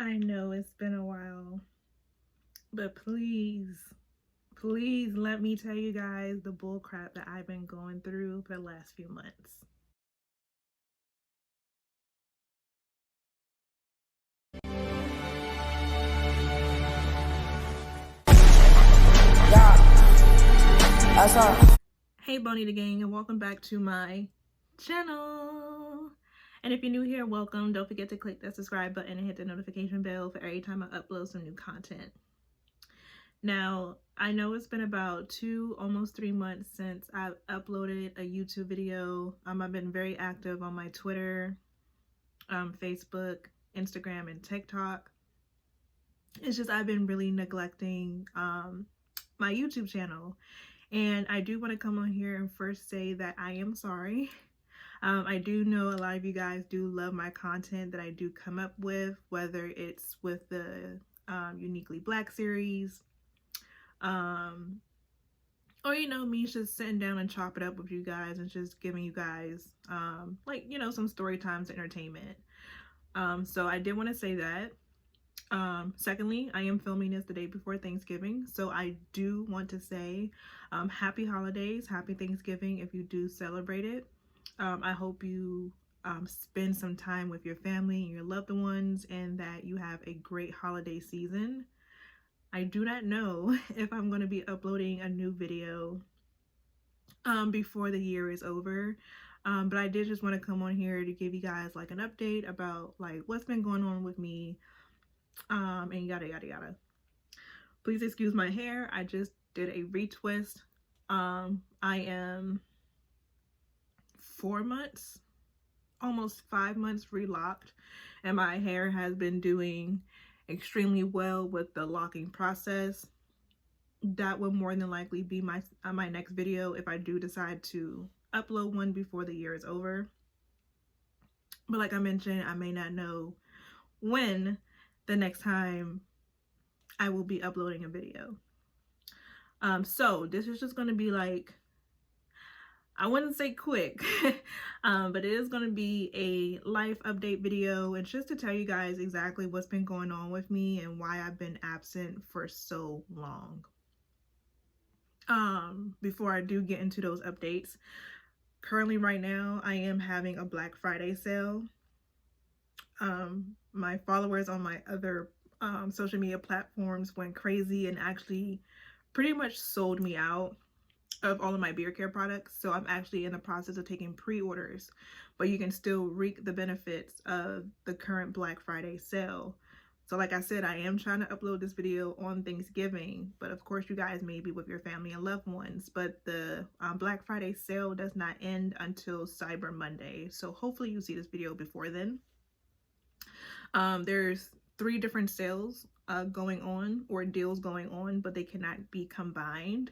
I know it's been a while, but please let me tell you guys the bull crap that I've been going through for the last few months. That's all. Hey Bonita Gang, and welcome back to my channel. And if you're new here, welcome. Don't forget to click that subscribe button and hit the notification bell for every time I upload some new content. Now, I know it's been about 2, almost 3 months since I've uploaded a YouTube video. I've been very active on my Twitter, Facebook, Instagram, and TikTok. It's just I've been really neglecting my YouTube channel. And I do want to come on here and first say that I am sorry. I do know a lot of you guys do love my content that I do come up with, whether it's with the Uniquely Black series, or me just sitting down and chop it up with you guys and just giving you guys some story times entertainment. So I did want to say that. Secondly, I am filming this the day before Thanksgiving, so I do want to say happy holidays, happy Thanksgiving if you do celebrate it. I hope you spend some time with your family and your loved ones, and that you have a great holiday season. I do not know if I'm going to be uploading a new video before the year is over. But I did just want to come on here to give you guys like an update about like what's been going on with me, and yada yada yada. Please excuse my hair. I just did a retwist. I am 4 months, almost 5 months relocked, and my hair has been doing extremely well with the locking process. That will more than likely be my next video if I do decide to upload one before the year is over. But like I mentioned, I may not know when the next time I will be uploading a video. So this is just going to be like, I wouldn't say quick, but it is going to be a life update video, and just to tell you guys exactly what's been going on with me and why I've been absent for so long. Before I do get into those updates, currently right now I am having a Black Friday sale. My followers on my other social media platforms went crazy and actually pretty much sold me out of all of my beard care products. So I'm actually in the process of taking pre-orders, but you can still reap the benefits of the current Black Friday sale. So like I said, I am trying to upload this video on Thanksgiving, but of course you guys may be with your family and loved ones, but the Black Friday sale does not end until Cyber Monday. So hopefully you see this video before then. There's 3 different sales going on, or deals going on, but they cannot be combined.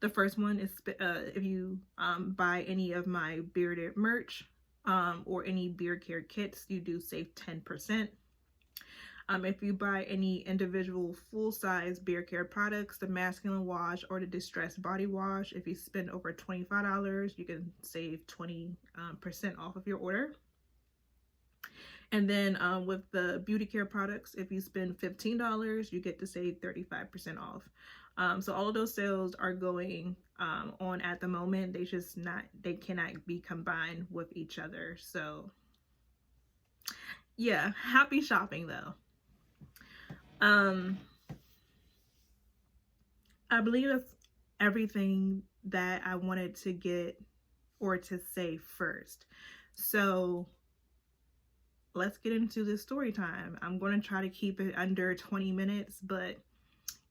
The first one is if you buy any of my bearded merch or any beard care kits, you do save 10%. If you buy any individual full-size beard care products, the masculine wash or the distressed body wash, if you spend over $25, you can save 20% off of your order. And then with the beauty care products, if you spend $15, you get to save 35% off. So all of those sales are going on at the moment. They cannot be combined with each other. So yeah, happy shopping though. I believe that's everything that I wanted to get or to say first. So let's get into this story time. I'm going to try to keep it under 20 minutes, but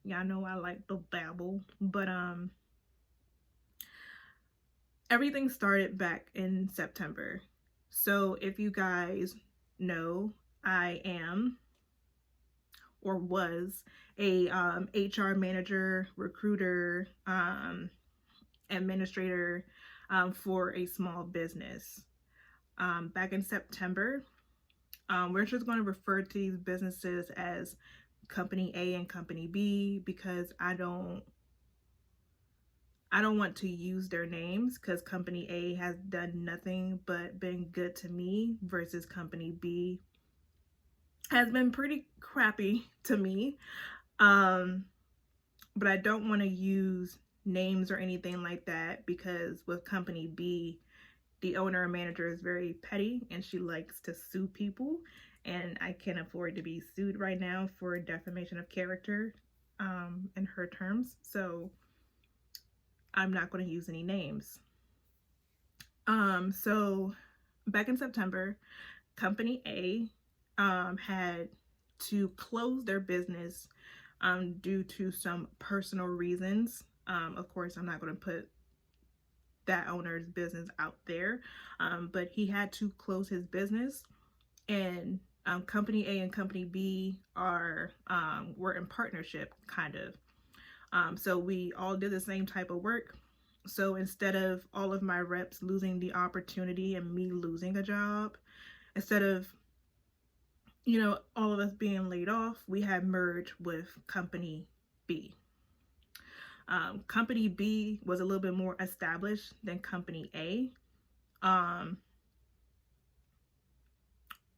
y'all know I like to babble. But everything started back in September. So if you guys know, I am or was a HR manager, recruiter, administrator for a small business. Back in September, we're just going to refer to these businesses as Company A and Company B because I don't want to use their names, because Company A has done nothing but been good to me versus Company B has been pretty crappy to me. Um, but I don't want to use names or anything like that because with company B, the owner or manager is very petty and she likes to sue people. And I can't afford to be sued right now for defamation of character in her terms. So I'm not going to use any names. So back in September, Company A had to close their business due to some personal reasons. Of course, I'm not going to put that owner's business out there, but he had to close his business. And Company A and Company B are were in partnership, kind of. So we all did the same type of work. So instead of all of my reps losing the opportunity and me losing a job, instead of all of us being laid off, we had merged with Company B. Company B was a little bit more established than Company A. Um,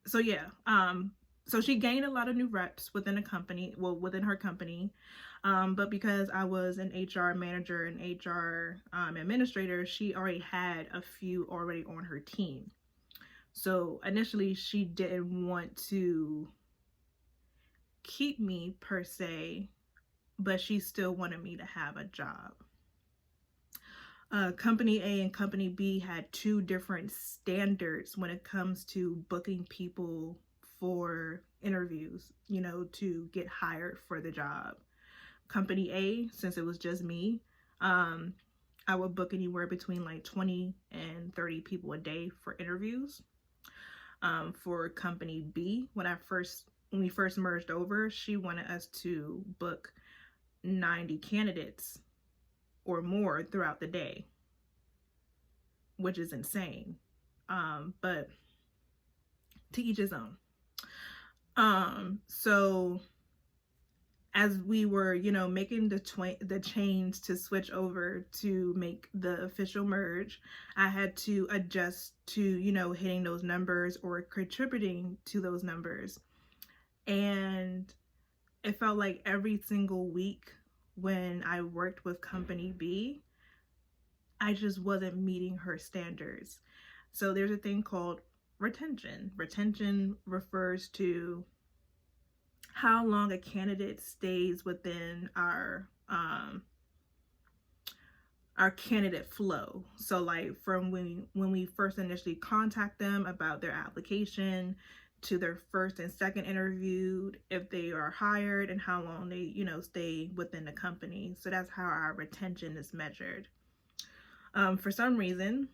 so yeah, so she gained a lot of new reps within the company, well, within her company. But because I was an HR manager and HR administrator, she already had a few already on her team. So initially, she didn't want to keep me per se, but she still wanted me to have a job. Company A and Company B had two different standards when it comes to booking people for interviews, to get hired for the job. Company A, since it was just me, um, I would book anywhere between like 20 and 30 people a day for interviews. For Company B, when we first merged over, she wanted us to book 90 candidates or more throughout the day, which is insane. But to each his own. So as we were, making the change to switch over to make the official merge, I had to adjust to, hitting those numbers or contributing to those numbers. And it felt like every single week when I worked with Company B, I just wasn't meeting her standards. So there's a thing called retention. Retention refers to how long a candidate stays within our candidate flow. So like from when we first initially contact them about their application to their first and second interview, if they are hired, and how long they stay within the company. So that's how our retention is measured. For some reason,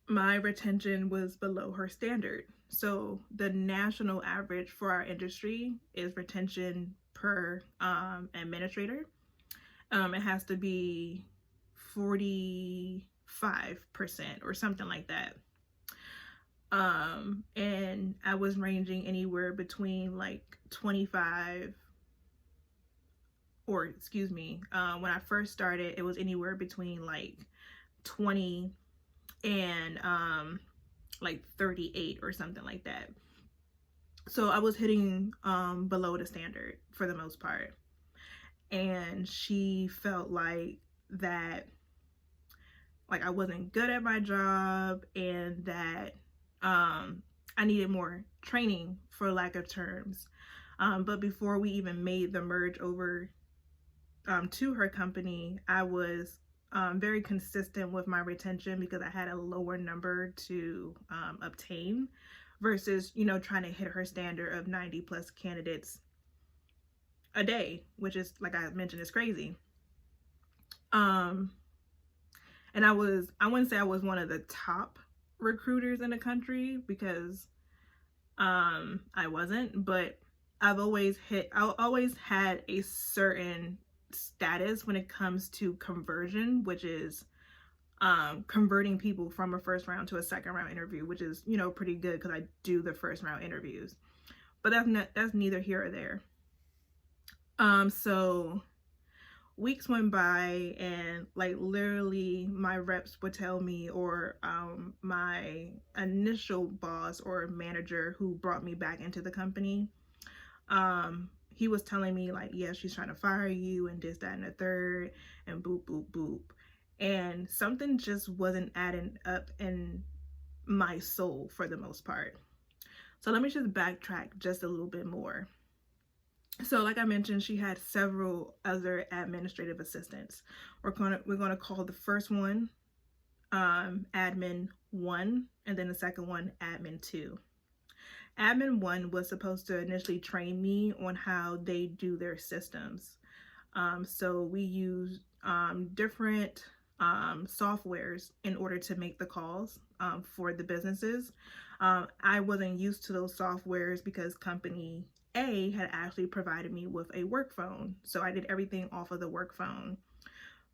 my retention was below her standard. So the national average for our industry is retention per administrator. It has to be 45% or something like that. And I was ranging anywhere between like 25, or excuse me, when I first started, it was anywhere between like 20 and like 38 or something like that. So I was hitting below the standard for the most part. And she felt like that, like I wasn't good at my job, and that I needed more training, for lack of terms. But before we even made the merge over to her company, I was very consistent with my retention because I had a lower number to obtain versus, trying to hit her standard of 90 plus candidates a day, which is, like I mentioned, is crazy. And I wouldn't say I was one of the top recruiters in the country because I wasn't, but I always had a certain status when it comes to conversion, which is converting people from a first round to a second round interview, which is, pretty good because I do the first round interviews. But that's neither here or there. So weeks went by, and like literally my reps would tell me, or my initial boss or manager who brought me back into the company, he was telling me like, yeah, she's trying to fire you and this, that, and the third, and boop, boop, boop. And something just wasn't adding up in my soul for the most part. So let me just backtrack just a little bit more. So, like I mentioned, she had several other administrative assistants. We're gonna call the first one admin one, and then the second one admin two. Admin one was supposed to initially train me on how they do their systems. So we use different softwares in order to make the calls for the businesses. I wasn't used to those softwares because company A had actually provided me with a work phone. So I did everything off of the work phone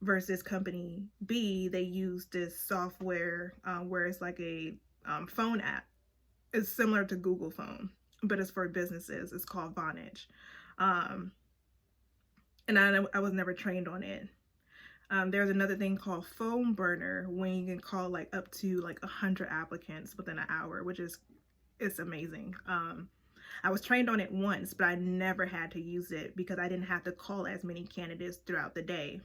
versus company B, they use this software where it's like a phone app. It's similar to Google Phone, but it's for businesses. It's called Vonage. Um, and I was never trained on it. There's another thing called phone burner when you can call like up to like 100 applicants within an hour, which is it's amazing. I was trained on it once, but I never had to use it because I didn't have to call as many candidates throughout the day.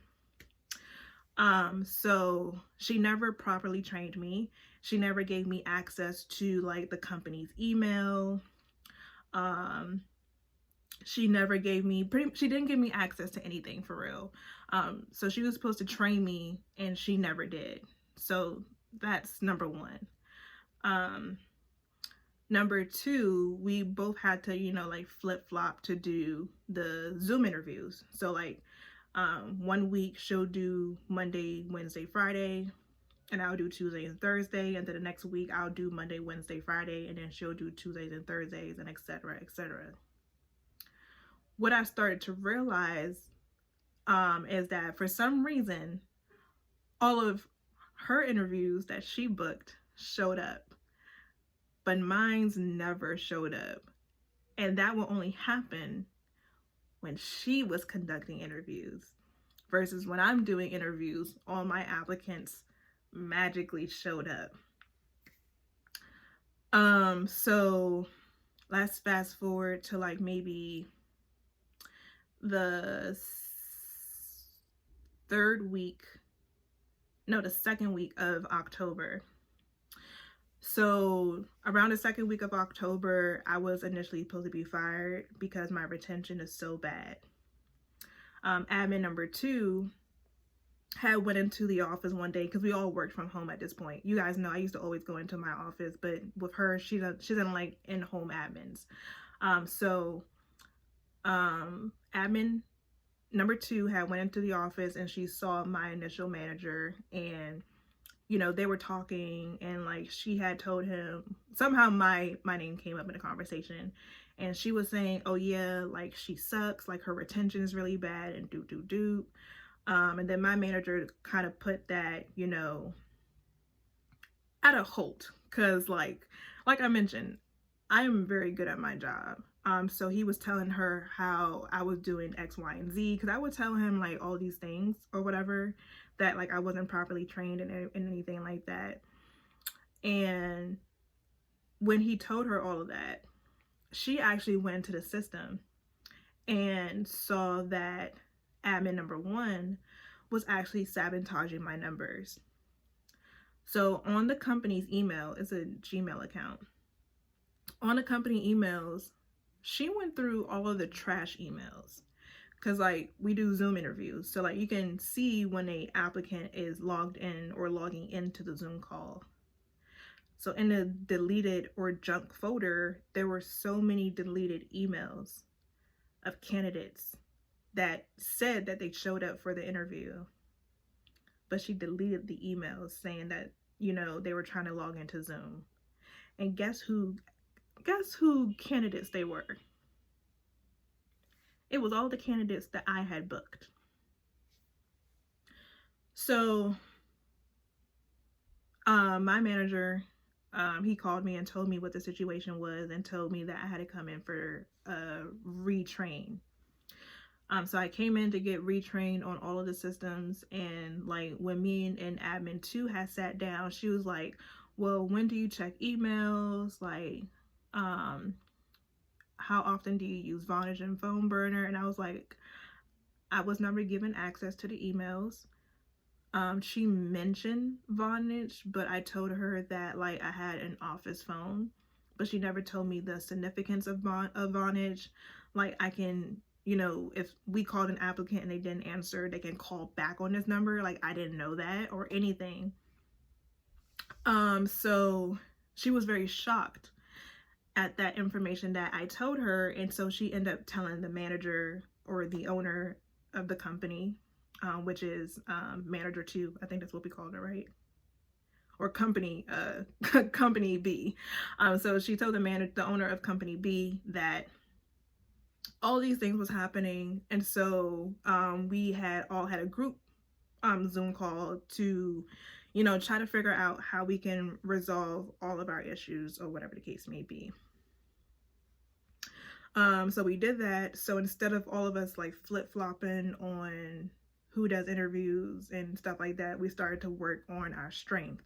So she never properly trained me. She never gave me access to like the company's email. Um, she never gave me she didn't give me access to anything for real. So she was supposed to train me and she never did. So that's number one. Um, Number two, we both had to, like flip flop to do the Zoom interviews. So like 1 week she'll do Monday, Wednesday, Friday, and I'll do Tuesday and Thursday, and then the next week I'll do Monday, Wednesday, Friday, and then she'll do Tuesdays and Thursdays, and etc. etc. What I started to realize is that for some reason, all of her interviews that she booked showed up, but mine's never showed up. And that will only happen when she was conducting interviews versus when I'm doing interviews, all my applicants magically showed up. So let's fast forward to like maybe the the second week of October. So around the second week of October, I was initially supposed to be fired because my retention is so bad. Admin number two had went into the office one day because we all worked from home at this point. You guys know I used to always go into my office, but with her, she doesn't like in-home admins. Admin number two had went into the office and she saw my initial manager, and they were talking, and like she had told him somehow my name came up in the conversation, and she was saying, oh yeah, like she sucks, like her retention is really bad, and do. And then my manager kind of put that, at a halt, because like I mentioned, I am very good at my job. So he was telling her how I was doing X, Y, and Z, because I would tell him like all these things or whatever, that like I wasn't properly trained in anything like that. And when he told her all of that, she actually went into the system and saw that admin number one was actually sabotaging my numbers. So on the company's email, it's a Gmail account. On the company emails, she went through all of the trash emails, because like we do Zoom interviews, so like you can see when a applicant is logged in or logging into the Zoom call. So in the deleted or junk folder, there were so many deleted emails of candidates that said that they showed up for the interview, but she deleted the emails saying that they were trying to log into Zoom. And guess who candidates they were? It was all the candidates that I had booked. So my manager, he called me and told me what the situation was and told me that I had to come in for a retrain. So I came in to get retrained on all of the systems, and like when me and admin 2 had sat down, she was like, well, when do you check emails? Like, um, how often do you use Vonage and Phone Burner? And I was like, I was never given access to the emails. She mentioned Vonage, but I told her that like I had an office phone, but she never told me the significance of Vonage. Like I can, if we called an applicant and they didn't answer, they can call back on this number. Like I didn't know that or anything. So she was very shocked at that information that I told her, and so she ended up telling the manager or the owner of the company, which is manager 2. I think that's what we called it, right? Or company, company B. So she told the owner of company B that all these things was happening, and so we had all had a group Zoom call to, try to figure out how we can resolve all of our issues or whatever the case may be. So we did that. So instead of all of us like flip flopping on who does interviews and stuff like that, we started to work on our strength.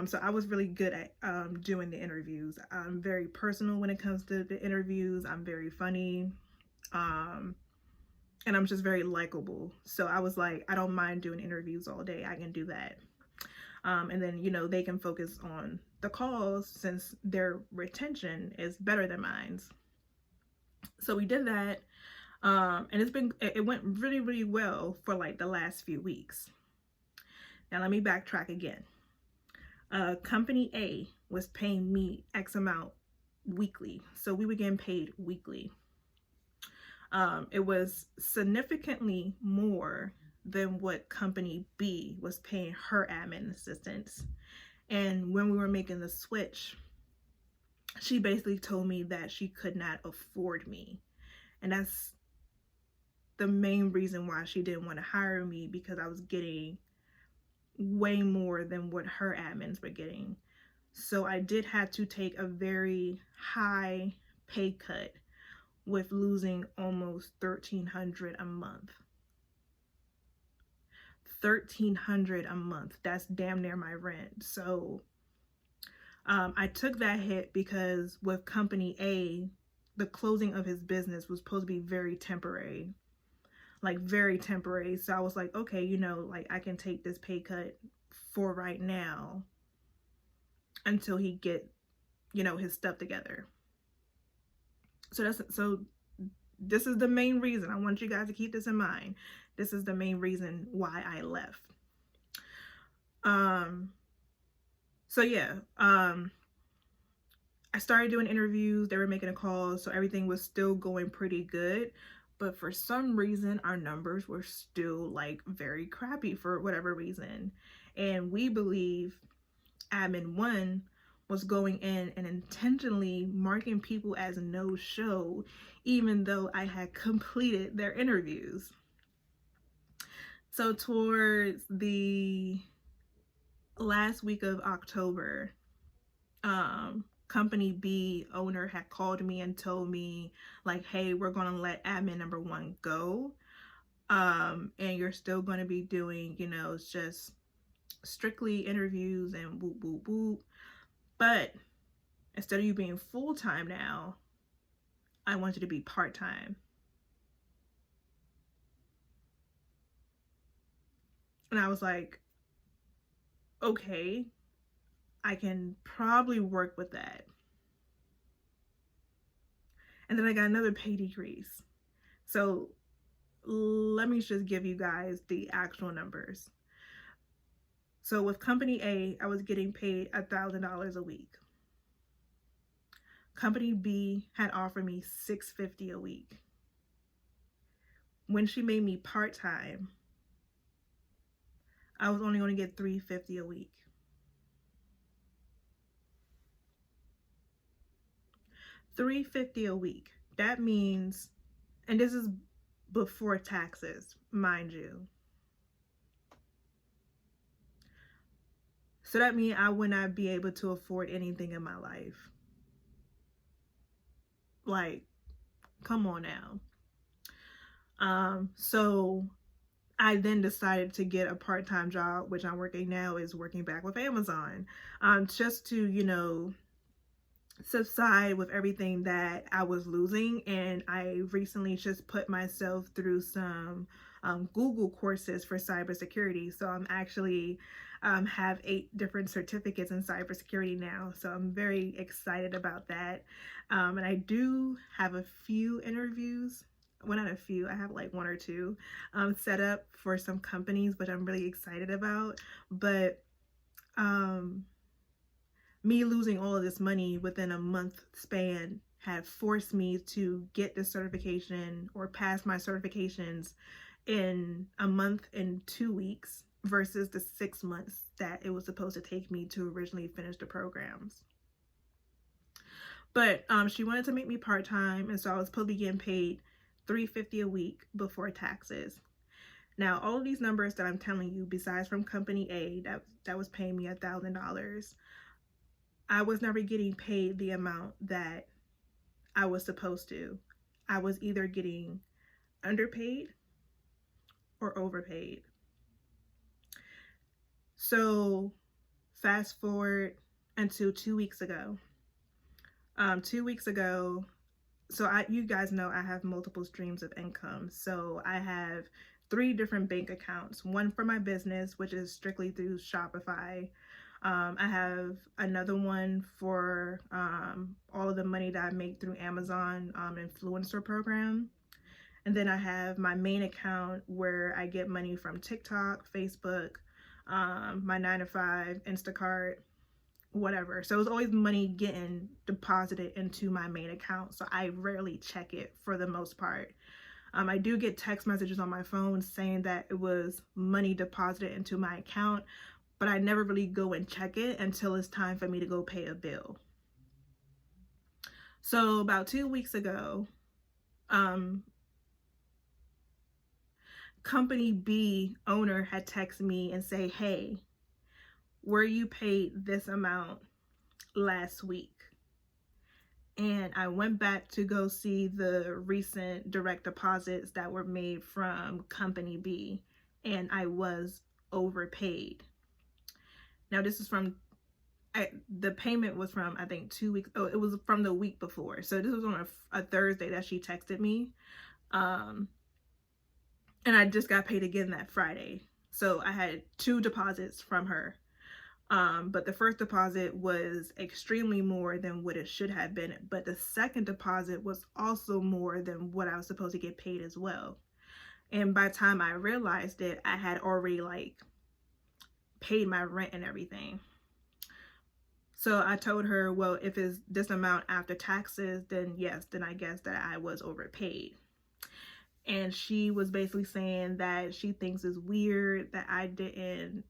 So I was really good at doing the interviews. I'm very personal when it comes to the interviews. I'm very funny. And I'm just very likable. So I was like, I don't mind doing interviews all day. I can do that. And then, they can focus on the calls since their retention is better than mine's. So we did that. And it went really, really well for like the last few weeks. Now let me backtrack again. Company A was paying me X amount weekly. So we were getting paid weekly. It was significantly more than what company B was paying her admin assistants. And when we were making the switch, she basically told me that she could not afford me. And that's the main reason why she didn't want to hire me, because I was getting way more than what her admins were getting. So I did have to take a very high pay cut with losing almost $1,300 a month. $1,300 a month. That's damn near my rent. So I took that hit because with company A, the closing of his business was supposed to be very temporary. Like very temporary. So I was like, okay, like I can take this pay cut for right now until he get, his stuff together. So this is the main reason. I want you guys to keep this in mind. This is the main reason why I left. So yeah, I started doing interviews. They were making a call, so everything was still going pretty good. But for some reason, our numbers were still like very crappy for whatever reason. And we believe admin 1 was going in and intentionally marking people as no show, even though I had completed their interviews. So towards the last week of October, company B owner had called me and told me like, hey, we're going to let admin number 1 go. And you're still going to be doing, it's just strictly interviews and whoop, whoop, whoop. But instead of you being full-time now, I want you to be part-time. And I was like, okay, I can probably work with that. And then I got another pay decrease. So let me just give you guys the actual numbers. So with company A, I was getting paid $1,000 a week. Company B had offered me $650 a week. When she made me part-time, I was only going to get $350 a week. $350 a week. That means, and this is before taxes, mind you. So that means I would not be able to afford anything in my life. Like, come on now. So I then decided to get a part-time job, which I'm working now, is working back with Amazon, just to, subside with everything that I was losing. And I recently just put myself through some Google courses for cybersecurity. So I'm actually have 8 different certificates in cybersecurity now. So I'm very excited about that. And I do have a few interviews. Well, not a few, I have like 1 or 2 set up for some companies, which I'm really excited about. But um, me losing all of this money within a month span had forced me to get this certification or pass my certifications in a month and 2 weeks versus the 6 months that it was supposed to take me to originally finish the programs. But she wanted to make me part-time, and so I was supposed to be getting paid $350 a week before taxes. Now, all of these numbers that I'm telling you, besides from company A that was paying me $1,000, I was never getting paid the amount that I was supposed to. I was either getting underpaid or overpaid. So, fast forward until 2 weeks ago. 2 weeks ago, you guys know I have multiple streams of income. So I have 3 different bank accounts. One for my business, which is strictly through Shopify. I have another one for all of the money that I make through Amazon influencer program. And then I have my main account where I get money from TikTok, Facebook, my 9 to 5, Instacart, whatever. So it's always money getting deposited into my main account. So I rarely check it for the most part. I do get text messages on my phone saying that it was money deposited into my account, but I never really go and check it until it's time for me to go pay a bill. So about 2 weeks ago, company B owner had texted me and say, hey, were you paid this amount last week? And I went back to go see the recent direct deposits that were made from company B, and I was overpaid. Now this is from the payment was from, I think, 2 weeks. Oh, it was from the week before. So this was on a Thursday that she texted me. And I just got paid again that Friday. So I had 2 deposits from her. But the first deposit was extremely more than what it should have been. But the second deposit was also more than what I was supposed to get paid as well. And by the time I realized it, I had already paid my rent and everything. So I told her, well, if it's this amount after taxes, then yes, then I guess that I was overpaid. And she was basically saying that she thinks it's weird that I didn't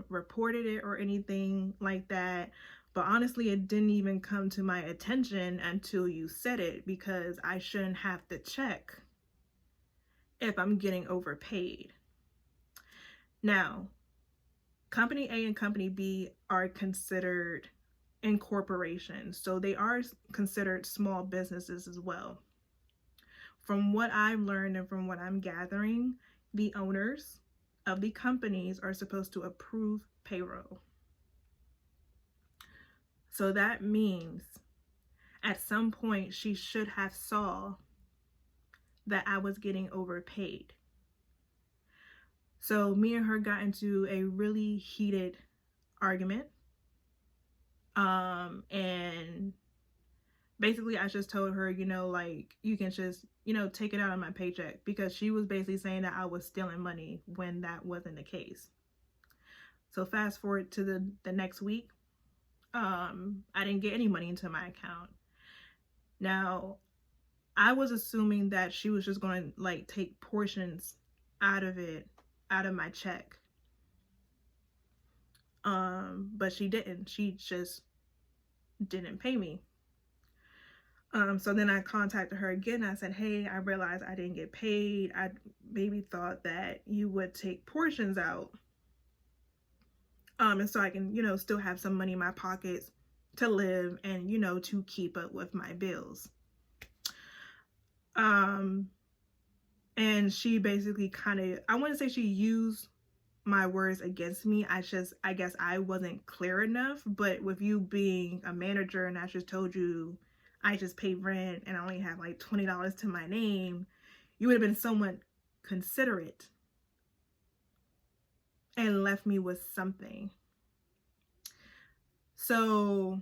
reported it or anything like that. But honestly, it didn't even come to my attention until you said it, because I shouldn't have to check if I'm getting overpaid. Now, company A and company B are considered incorporations, so they are considered small businesses as well. From what I've learned and from what I'm gathering, the owners of the companies are supposed to approve payroll. So that means at some point she should have saw that I was getting overpaid. So me and her got into a really heated argument. And basically I just told her, you can just, take it out of my paycheck, because she was basically saying that I was stealing money when that wasn't the case. So fast forward to the next week, I didn't get any money into my account. Now, I was assuming that she was just going to take portions out of my check. But she didn't. She just didn't pay me. So then I contacted her again. I said, hey, I realized I didn't get paid. I maybe thought that you would take portions out. And so I can, still have some money in my pockets to live and, to keep up with my bills. And And she basically kind of, I wouldn't say she used my words against me. I guess I wasn't clear enough. But with you being a manager and I just told you I just pay rent and I only have like $20 to my name, you would have been somewhat considerate and left me with something. So,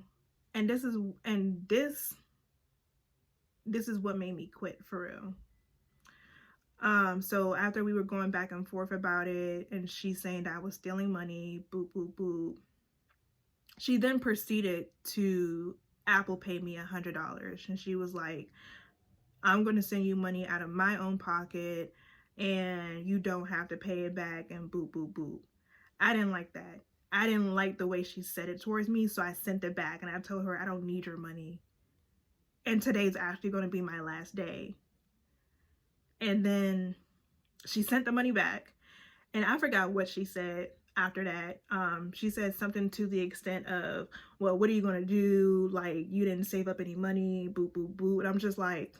and this is what made me quit for real. So after we were going back and forth about it, and she saying that I was stealing money, boop, boop, boop, she then proceeded to Apple pay me $100. And she was like, I'm going to send you money out of my own pocket and you don't have to pay it back and boop, boop, boop. I didn't like that. I didn't like the way she said it towards me, so I sent it back and I told her I don't need your money. And today's actually going to be my last day. And then she sent the money back, and I forgot what she said after that. She said something to the extent of, well, what are you going to do? Like, you didn't save up any money, boop, boop, boop. And I'm just like,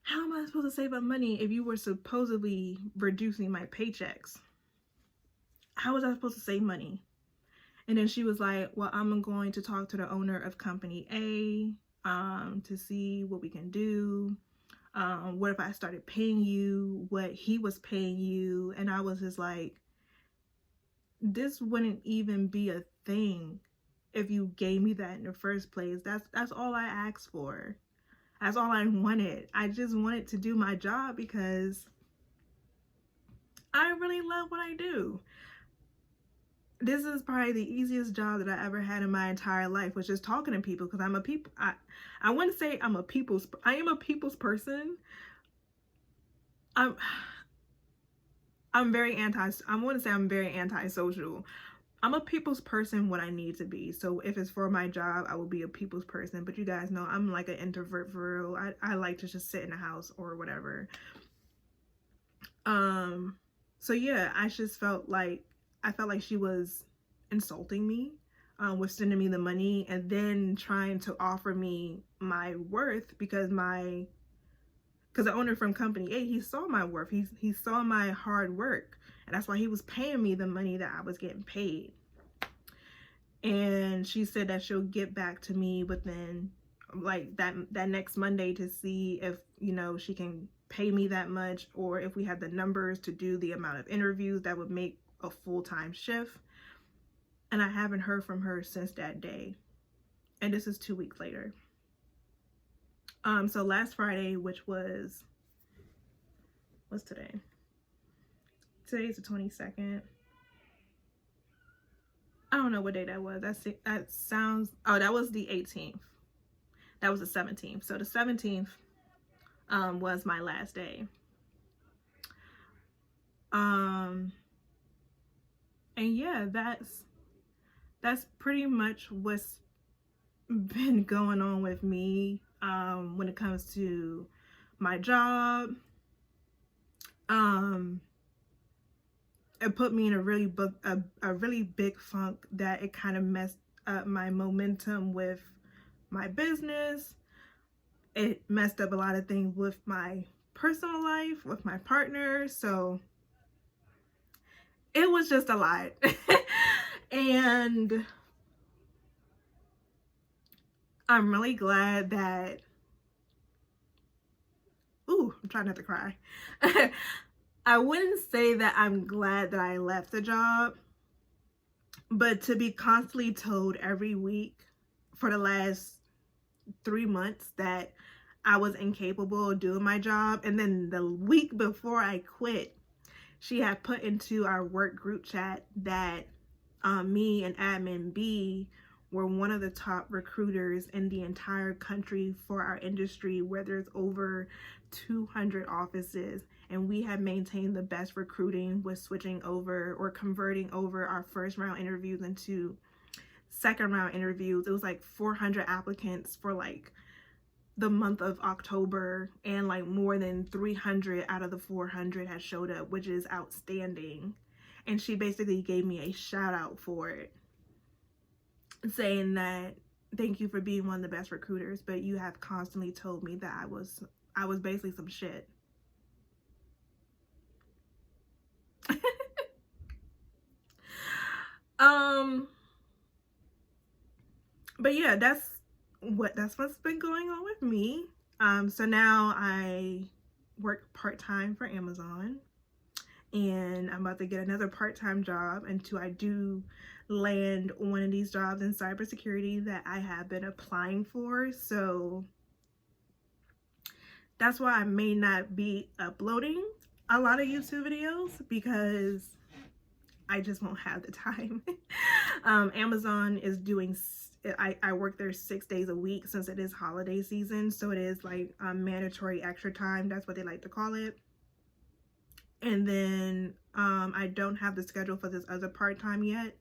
how am I supposed to save up money if you were supposedly reducing my paychecks? How was I supposed to save money? And then she was like, well, I'm going to talk to the owner of company A to see what we can do. What if I started paying you what he was paying you? And I was just like, this wouldn't even be a thing if you gave me that in the first place. That's all I asked for. That's all I wanted. I just wanted to do my job because I really love what I do. This is probably the easiest job that I ever had in my entire life, was just talking to people, because I wouldn't say I am a people's person. I'm very I want to say I'm very antisocial. I'm a people's person when I need to be. So if it's for my job, I will be a people's person. But you guys know I'm like an introvert for real. I like to just sit in the house or whatever. So yeah, I felt like she was insulting me, with sending me the money and then trying to offer me my worth, because the owner from company A, he saw my worth. He saw my hard work, and that's why he was paying me the money that I was getting paid. And she said that she'll get back to me within like that next Monday to see if, she can pay me that much, or if we have the numbers to do the amount of interviews that would make a full-time shift. And I haven't heard from her since that day. And this is 2 weeks later. So last Friday, which was, what's today? Today's the 22nd. I don't know what day that was. That was the 18th. That was the 17th. So the 17th was my last day. And yeah, that's pretty much what's been going on with me when it comes to my job. It put me in a really big funk that it kind of messed up my momentum with my business. It messed up a lot of things with my personal life, with my partner. So it was just a lot. And I'm really glad that, I'm trying not to cry. I wouldn't say that I'm glad that I left the job, but to be constantly told every week for the last 3 months that I was incapable of doing my job, and then the week before I quit, she had put into our work group chat that me and admin B were one of the top recruiters in the entire country for our industry, where there's over 200 offices, and we have maintained the best recruiting with switching over or converting over our first round interviews into second round interviews. It was like 400 applicants for like the month of October, and like more than 300 out of the 400 had showed up, which is outstanding. And she basically gave me a shout out for it, saying that thank you for being one of the best recruiters, but you have constantly told me that I was I was basically some shit. um but yeah, that's what's been going on with me. So now I work part-time for Amazon, and I'm about to get another part-time job until I do land one of these jobs in cybersecurity that I have been applying for. So that's why I may not be uploading a lot of YouTube videos, because I just won't have the time. Amazon is doing, I work there 6 days a week since it is holiday season. So it is like mandatory extra time. That's what they like to call it. And then I don't have the schedule for this other part-time yet,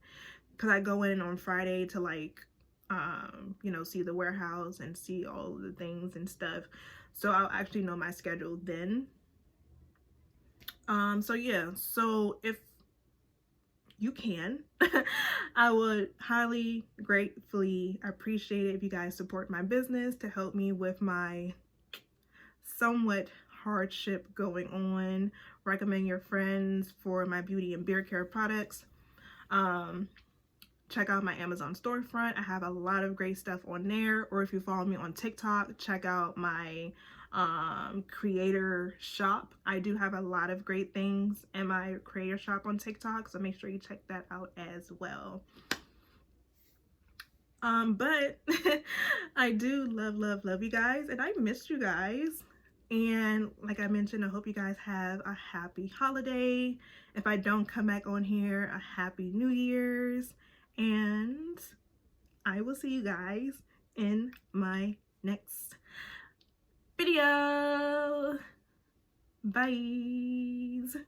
because I go in on Friday to like, see the warehouse and see all of the things and stuff. So I'll actually know my schedule then. So yeah, so if you can, I would highly gratefully appreciate it if you guys support my business to help me with my somewhat hardship going on. Recommend your friends for my beauty and beard care products. Check out my Amazon storefront. I have a lot of great stuff on there. Or if you follow me on TikTok, check out my creator shop. I do have a lot of great things in my creator shop on TikTok, so make sure you check that out as well. But I do love you guys, and I missed you guys. And like I mentioned, I hope you guys have a happy holiday. If I don't come back on here, a happy New Year's. And I will see you guys in my next video. Bye.